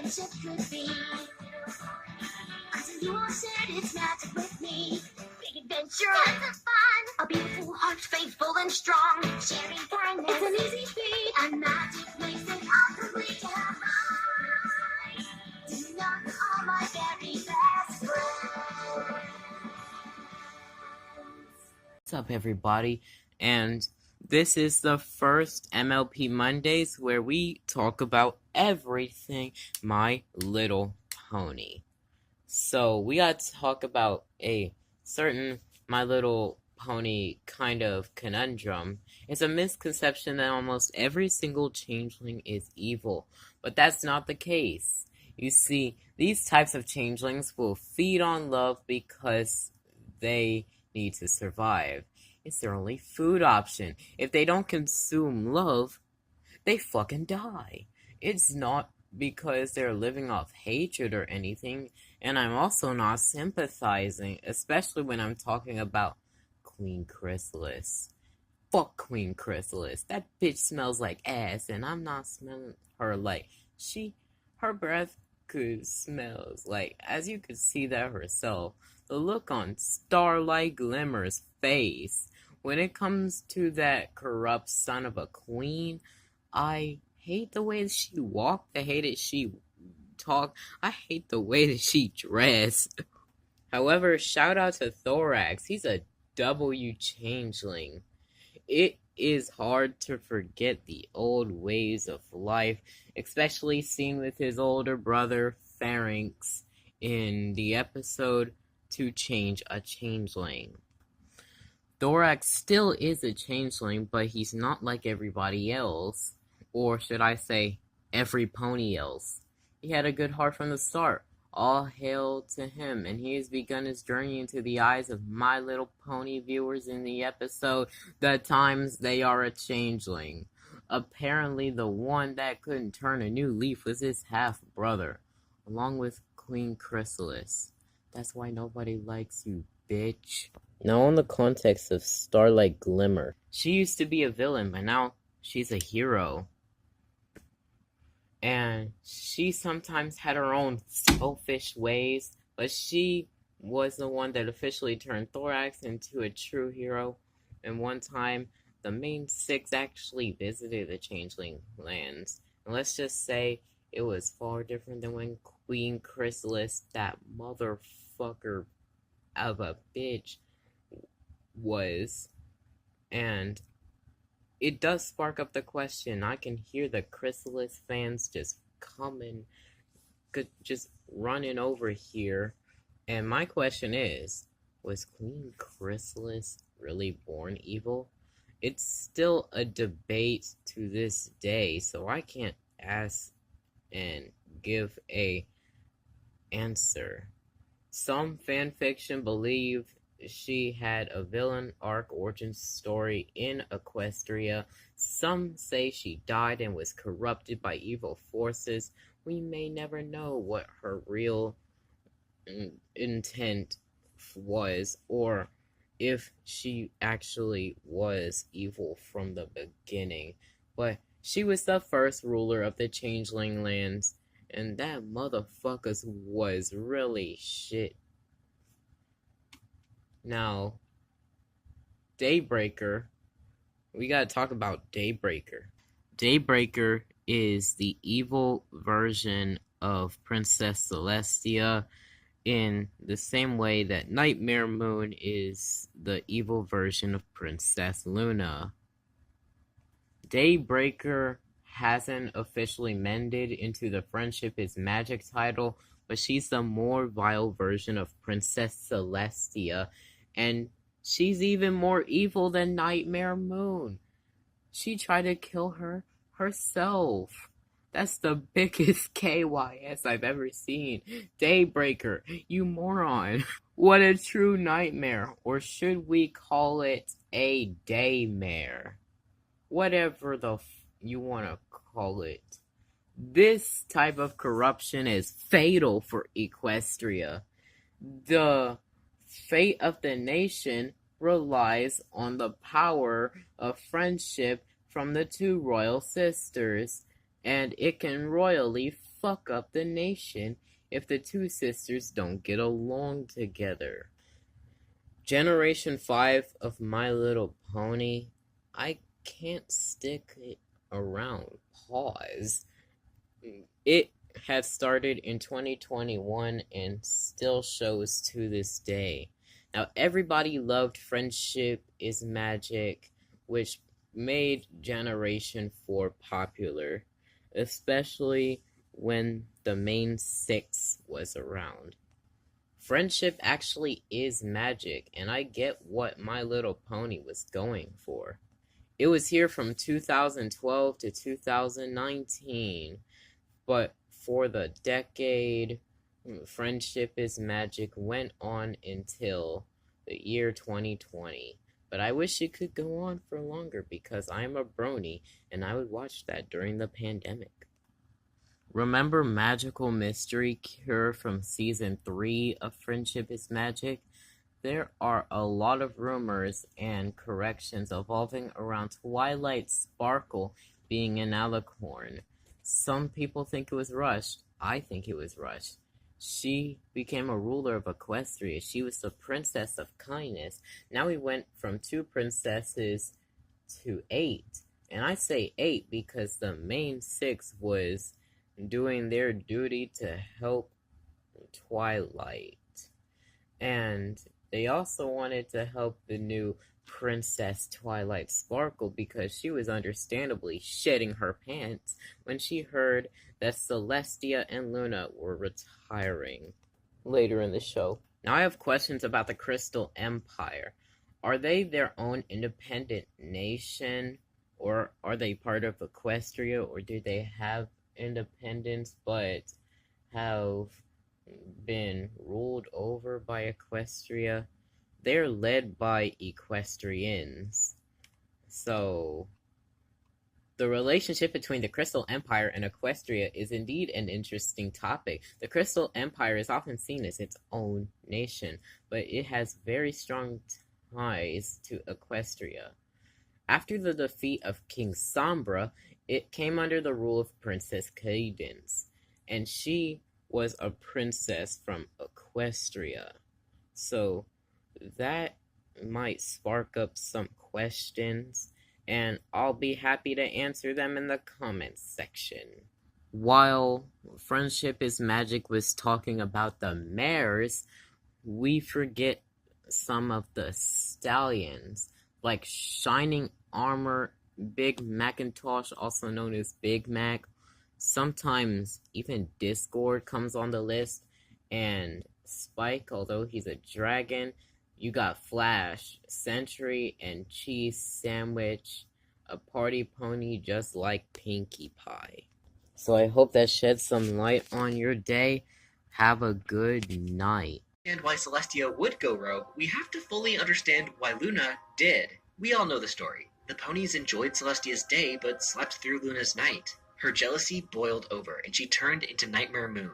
friendship could be. Cause you all shared its magic with me. Big adventure, tons of fun. A beautiful heart, faithful and strong. Sharing kindness, it's an easy feat. And magic makes it all complete. Mine. Do you know you are my very best friends? What's up, everybody? And this is the first MLP Mondays where we talk about everything My Little Pony. So we got to talk about a certain My Little Pony kind of conundrum. It's a misconception that almost every single changeling is evil, but that's not the case. You see, these types of changelings will feed on love because they need to survive. It's their only food option. If they don't consume love, they fucking die. It's not because they're living off hatred or anything, and I'm also not sympathizing, especially when I'm talking about Queen Chrysalis. Fuck Queen Chrysalis. That bitch smells like ass, and I'm not smelling her like her breath could smells like, as you could see that herself. The look on Starlight Glimmer's face when it comes to that corrupt son of a queen, I hate the way that she walked. I hate it she talked. I hate the way that she dressed. However, shout out to Thorax. He's a W changeling. It is hard to forget the old ways of life, especially seen with his older brother Pharynx in the episode To Change a Changeling. Thorax still is a changeling, but he's not like everybody else, or should I say, every pony else. He had a good heart from the start. All hail to him, and he has begun his journey into the eyes of My Little Pony viewers in the episode The Times They Are a Changeling. Apparently the one that couldn't turn a new leaf was his half-brother, along with Queen Chrysalis. That's why nobody likes you, bitch. Now in the context of Starlight Glimmer, she used to be a villain, but now she's a hero. And she sometimes had her own selfish ways, but she was the one that officially turned Thorax into a true hero. And one time, the main six actually visited the Changeling lands. And let's just say it was far different than when Queen Chrysalis, that motherfucker of a bitch, was. And it does spark up the question. I can hear the Chrysalis fans just coming, just running over here. And my question is, was Queen Chrysalis really born evil? It's still a debate to this day, so I can't ask and give a answer. Some fanfiction believe she had a villain arc origin story in Equestria. Some say she died and was corrupted by evil forces. We may never know what her real intent was, or if she actually was evil from the beginning. But she was the first ruler of the Changeling lands, and that motherfucker was really shit. Now, Daybreaker, we gotta talk about Daybreaker. Daybreaker is the evil version of Princess Celestia, in the same way that Nightmare Moon is the evil version of Princess Luna. Daybreaker hasn't officially mended into the Friendship is Magic title, but she's the more vile version of Princess Celestia, and she's even more evil than Nightmare Moon. She tried to kill her herself. That's the biggest KYS I've ever seen. Daybreaker, you moron. What a true nightmare. Or should we call it a daymare? Whatever you want to call it. This type of corruption is fatal for Equestria. The fate of the nation relies on the power of friendship from the two royal sisters, and it can royally fuck up the nation if the two sisters don't get along together. Generation 5 of My Little Pony, I can't stick it around. Pause. It had started in 2021 and still shows to this day. Now, everybody loved Friendship is Magic, which made Generation 4 popular, especially when the main 6 was around. Friendship actually is magic, and I get what My Little Pony was going for. It was here from 2012 to 2019, but for the decade, Friendship is Magic went on until the year 2020. But I wish it could go on for longer because I'm a brony and I would watch that during the pandemic. Remember Magical Mystery Cure from Season 3 of Friendship is Magic? There are a lot of rumors and corrections evolving around Twilight Sparkle being an alicorn. Some people think it was rushed. I think it was rushed. She became a ruler of Equestria. She was the princess of kindness. Now we went from 2 princesses to 8. And I say 8 because the main 6 was doing their duty to help Twilight. And they also wanted to help the new Princess Twilight Sparkle because she was understandably shedding her pants when she heard that Celestia and Luna were retiring later in the show. Now I have questions about the Crystal Empire. Are they their own independent nation, or are they part of Equestria, or do they have independence but have been ruled over by Equestria? They're led by Equestrians. So the relationship between the Crystal Empire and Equestria is indeed an interesting topic. The Crystal Empire is often seen as its own nation, but it has very strong ties to Equestria. After the defeat of King Sombra, it came under the rule of Princess Cadence, and she was a princess from Equestria. So that might spark up some questions, and I'll be happy to answer them in the comments section. While Friendship is Magic was talking about the mares, we forget some of the stallions, like Shining Armor, Big Macintosh, also known as Big Mac. Sometimes even Discord comes on the list, and Spike, although he's a dragon. You got Flash, Sentry, and Cheese Sandwich, a party pony just like Pinkie Pie. So I hope that sheds some light on your day. Have a good night. And why Celestia would go rogue, we have to fully understand why Luna did. We all know the story. The ponies enjoyed Celestia's day, but slept through Luna's night. Her jealousy boiled over, and she turned into Nightmare Moon.